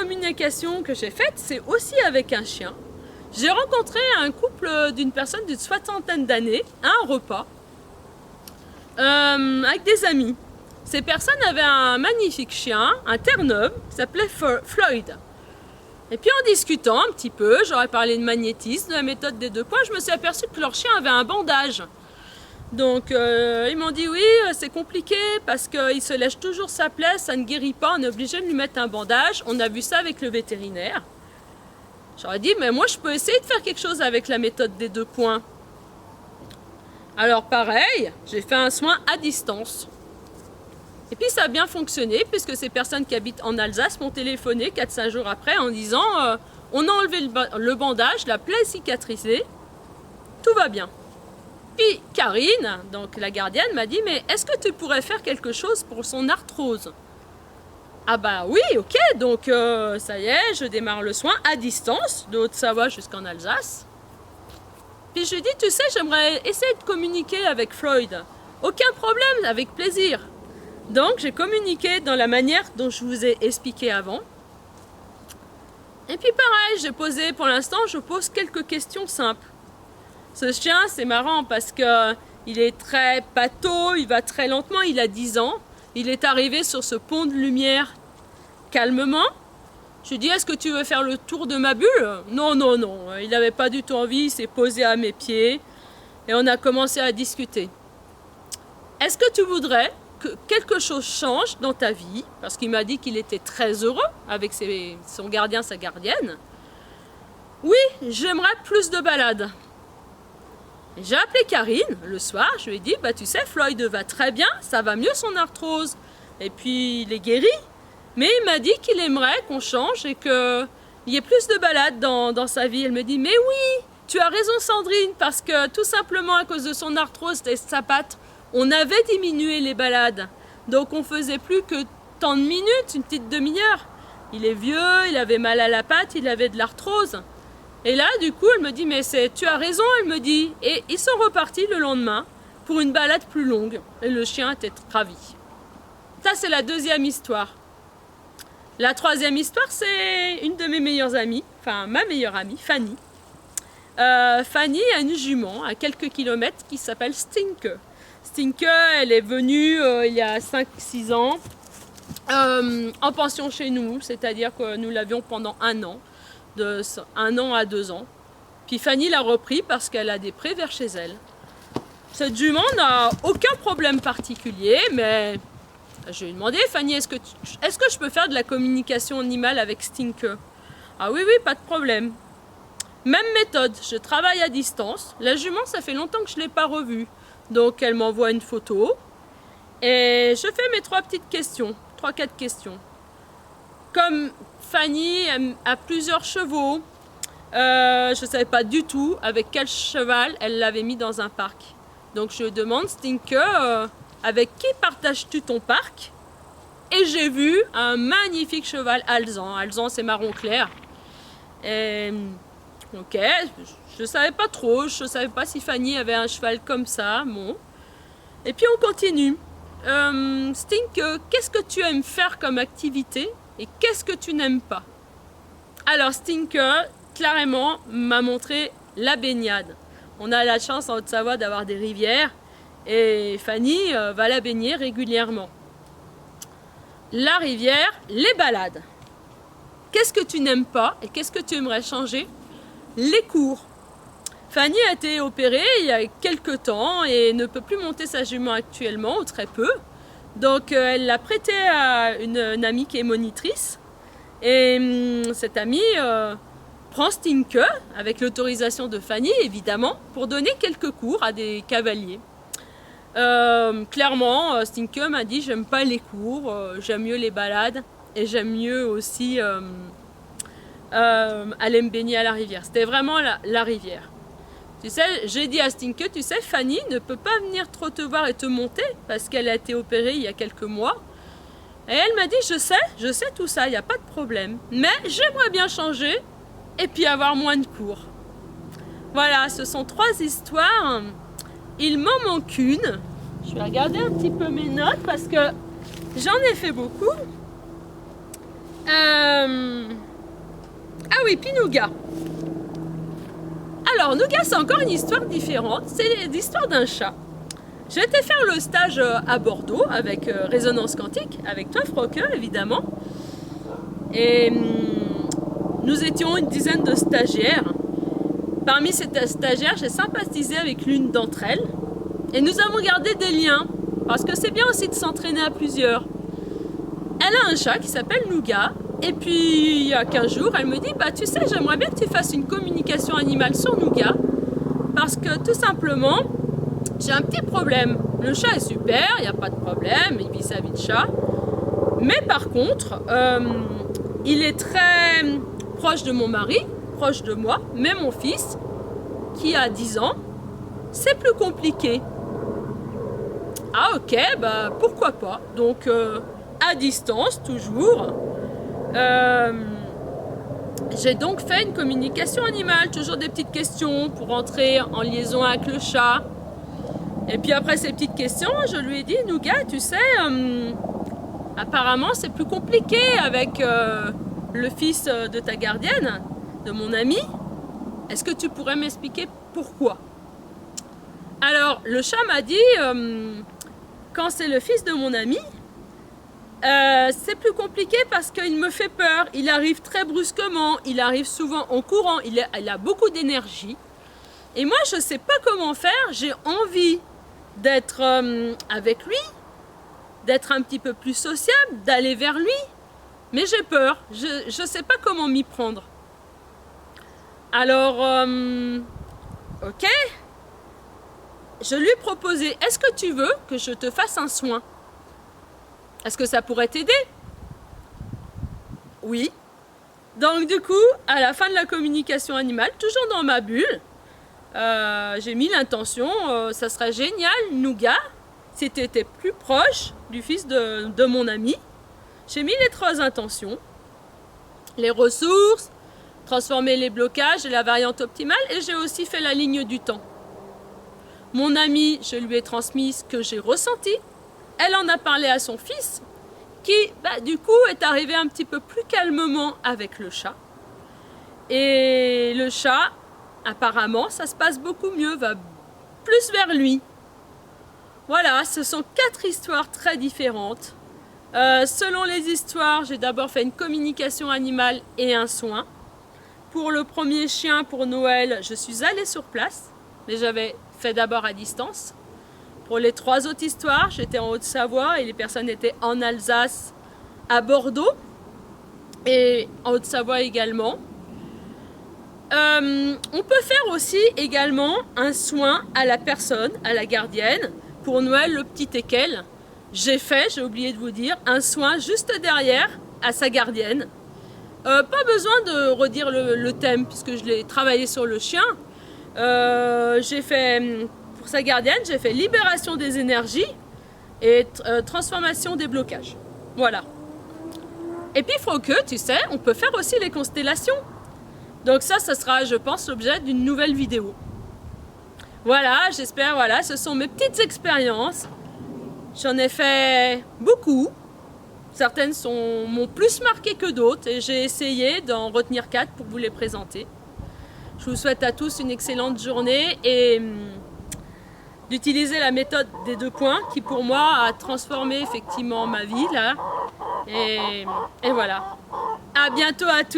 communication que j'ai faite, c'est aussi avec un chien. J'ai rencontré un couple d'une personne d'une soixantaine d'années à un repas avec des amis. Ces personnes avaient un magnifique chien, un Terre-Neuve, qui s'appelait Floyd. Et puis en discutant un petit peu, j'aurais parlé de magnétisme, de la méthode des 2 points, je me suis aperçue que leur chien avait un bandage. Donc ils m'ont dit oui, c'est compliqué parce qu'il se lèche toujours sa plaie, ça ne guérit pas, on est obligé de lui mettre un bandage. On a vu ça avec le vétérinaire. J'aurais dit mais moi je peux essayer de faire quelque chose avec la méthode des 2 points. Alors pareil, j'ai fait un soin à distance. Et puis ça a bien fonctionné puisque ces personnes qui habitent en Alsace m'ont téléphoné 4-5 jours après en disant on a enlevé le bandage, la plaie est cicatrisée, tout va bien. Puis Karine, donc la gardienne, m'a dit mais est-ce que tu pourrais faire quelque chose pour son arthrose? Ah bah oui, ok, donc ça y est, je démarre le soin à distance, de Haute-Savoie jusqu'en Alsace. Puis je lui ai dit, tu sais, j'aimerais essayer de communiquer avec Floyd. Aucun problème, avec plaisir. Donc j'ai communiqué dans la manière dont je vous ai expliqué avant. Et puis pareil, j'ai posé, pour l'instant, je pose quelques questions simples. Ce chien, c'est marrant parce que il est très pâteau, il va très lentement, il a 10 ans. Il est arrivé sur ce pont de lumière calmement. Je lui ai dit, est-ce que tu veux faire le tour de ma bulle? Non, non, non. Il n'avait pas du tout envie, il s'est posé à mes pieds et on a commencé à discuter. Est-ce que tu voudrais que quelque chose change dans ta vie? Parce qu'il m'a dit qu'il était très heureux avec son gardien, sa gardienne. Oui, j'aimerais plus de balades. J'ai appelé Karine le soir, je lui ai dit, bah tu sais, Floyd va très bien, ça va mieux son arthrose. Et puis il est guéri. Mais il m'a dit qu'il aimerait qu'on change et qu'il y ait plus de balades dans sa vie. Elle me dit, mais oui, tu as raison Sandrine, parce que tout simplement à cause de son arthrose et sa patte, on avait diminué les balades. Donc on faisait plus que tant de minutes, une petite demi-heure. Il est vieux, il avait mal à la patte, il avait de l'arthrose. Et là, du coup, elle me dit, mais tu as raison, elle me dit. Et ils sont repartis le lendemain pour une balade plus longue. Et le chien était ravi. Ça, c'est la deuxième histoire. La troisième histoire, c'est une de mes meilleures amies, enfin ma meilleure amie, Fanny. Fanny a une jument à quelques kilomètres qui s'appelle Stinke. Stinke, elle est venue il y a 5-6 ans en pension chez nous, c'est-à-dire que nous l'avions pendant 1 an. De 1 an à 2 ans. Puis Fanny l'a repris parce qu'elle a des prés vers chez elle. Cette jument n'a aucun problème particulier, mais je lui ai demandé, Fanny, est-ce que je peux faire de la communication animale avec Stinke? Ah oui, oui, pas de problème. Même méthode, je travaille à distance. La jument, ça fait longtemps que je ne l'ai pas revue. Donc elle m'envoie une photo et je fais mes 3 petites questions, 3-4 questions. Comme Fanny a plusieurs chevaux, je ne savais pas du tout avec quel cheval elle l'avait mis dans un parc. Donc je demande, Stinke, avec qui partages-tu ton parc? Et j'ai vu un magnifique cheval alezan. Alezan, c'est marron clair. Et, ok, je ne savais pas trop, je ne savais pas si Fanny avait un cheval comme ça. Bon. Et puis on continue. Stinke, qu'est-ce que tu aimes faire comme activité? Et qu'est-ce que tu n'aimes pas? Alors Stinke, clairement, m'a montré la baignade. On a la chance en Haute-Savoie d'avoir des rivières et Fanny va la baigner régulièrement. La rivière, les balades. Qu'est-ce que tu n'aimes pas et qu'est-ce que tu aimerais changer? Les cours. Fanny a été opérée il y a quelques temps et ne peut plus monter sa jument actuellement, ou très peu. Donc elle l'a prêté à une amie qui est monitrice. Et cette amie prend Stinke, avec l'autorisation de Fanny évidemment, pour donner quelques cours à des cavaliers. Clairement, Stinke m'a dit j'aime pas les cours, j'aime mieux les balades et j'aime mieux aussi aller me baigner à la rivière. C'était vraiment la rivière. Tu sais, j'ai dit à Stinke, tu sais, Fanny ne peut pas venir trop te voir et te monter parce qu'elle a été opérée il y a quelques mois. Et elle m'a dit, je sais tout ça, il n'y a pas de problème. Mais j'aimerais bien changer et puis avoir moins de cours. Voilà, ce sont 3 histoires. Il m'en manque une. Je vais regarder un petit peu mes notes parce que j'en ai fait beaucoup. oui, puis Nougat. Alors, Nougat, c'est encore une histoire différente. C'est l'histoire d'un chat. J'ai été faire le stage à Bordeaux avec Résonance Quantique, avec toi, Froque, évidemment. Et nous étions une dizaine de stagiaires. Parmi ces stagiaires, j'ai sympathisé avec l'une d'entre elles. Et nous avons gardé des liens, parce que c'est bien aussi de s'entraîner à plusieurs. Elle a un chat qui s'appelle Nougat. Et puis, il y a 15 jours, elle me dit, bah tu sais, j'aimerais bien que tu fasses une communication animale sur Nougat. Parce que tout simplement, j'ai un petit problème. Le chat est super, il n'y a pas de problème, il vit sa vie de chat. Mais par contre, il est très proche de mon mari, proche de moi, mais mon fils, qui a 10 ans, c'est plus compliqué. Ah ok, bah pourquoi pas. Donc, à distance, toujours. J'ai donc fait une communication animale, toujours des petites questions pour entrer en liaison avec le chat. Et puis après ces petites questions, je lui ai dit, Nougat, tu sais, apparemment c'est plus compliqué avec le fils de ta gardienne, de mon ami. Est-ce que tu pourrais m'expliquer pourquoi? Alors le chat m'a dit, quand c'est le fils de mon ami, c'est plus compliqué parce qu'il me fait peur. Il arrive très brusquement, il arrive souvent en courant, il a beaucoup d'énergie. Et moi, je ne sais pas comment faire. J'ai envie d'être avec lui, d'être un petit peu plus sociable, d'aller vers lui. Mais j'ai peur. Je ne sais pas comment m'y prendre. Alors, ok. Je lui ai proposé, est-ce que tu veux que je te fasse un soin? Est-ce que ça pourrait t'aider? Oui. Donc du coup, à la fin de la communication animale, toujours dans ma bulle, j'ai mis l'intention, ça serait génial, Nougat, si tu étais plus proche du fils de mon ami. J'ai mis les 3 intentions, les ressources, transformer les blocages et la variante optimale, et j'ai aussi fait la ligne du temps. Mon ami, je lui ai transmis ce que j'ai ressenti. Elle en a parlé à son fils, qui, du coup, est arrivé un petit peu plus calmement avec le chat. Et le chat, apparemment, ça se passe beaucoup mieux, va plus vers lui. Voilà, ce sont 4 histoires très différentes. Selon les histoires, j'ai d'abord fait une communication animale et un soin. Pour le premier chien, pour Noël, je suis allée sur place, mais j'avais fait d'abord à distance. Pour les 3 autres histoires, j'étais en Haute-Savoie et les personnes étaient en Alsace, à Bordeaux et en Haute-Savoie également. On peut faire aussi également un soin à la personne, à la gardienne. Pour Noël, le petit teckel, j'ai oublié de vous dire, un soin juste derrière à sa gardienne. Pas besoin de redire le thème puisque je l'ai travaillé sur le chien. J'ai fait... Pour sa gardienne, j'ai fait libération des énergies et transformation des blocages. Voilà. Et puis, Froque, tu sais, on peut faire aussi les constellations. Donc ça sera, je pense, l'objet d'une nouvelle vidéo. Voilà, j'espère, voilà, ce sont mes petites expériences. J'en ai fait beaucoup. Certaines m'ont plus marqué que d'autres et j'ai essayé d'en retenir 4 pour vous les présenter. Je vous souhaite à tous une excellente journée et d'utiliser la méthode des 2 points qui pour moi a transformé effectivement ma vie là. Et voilà. À bientôt à tous.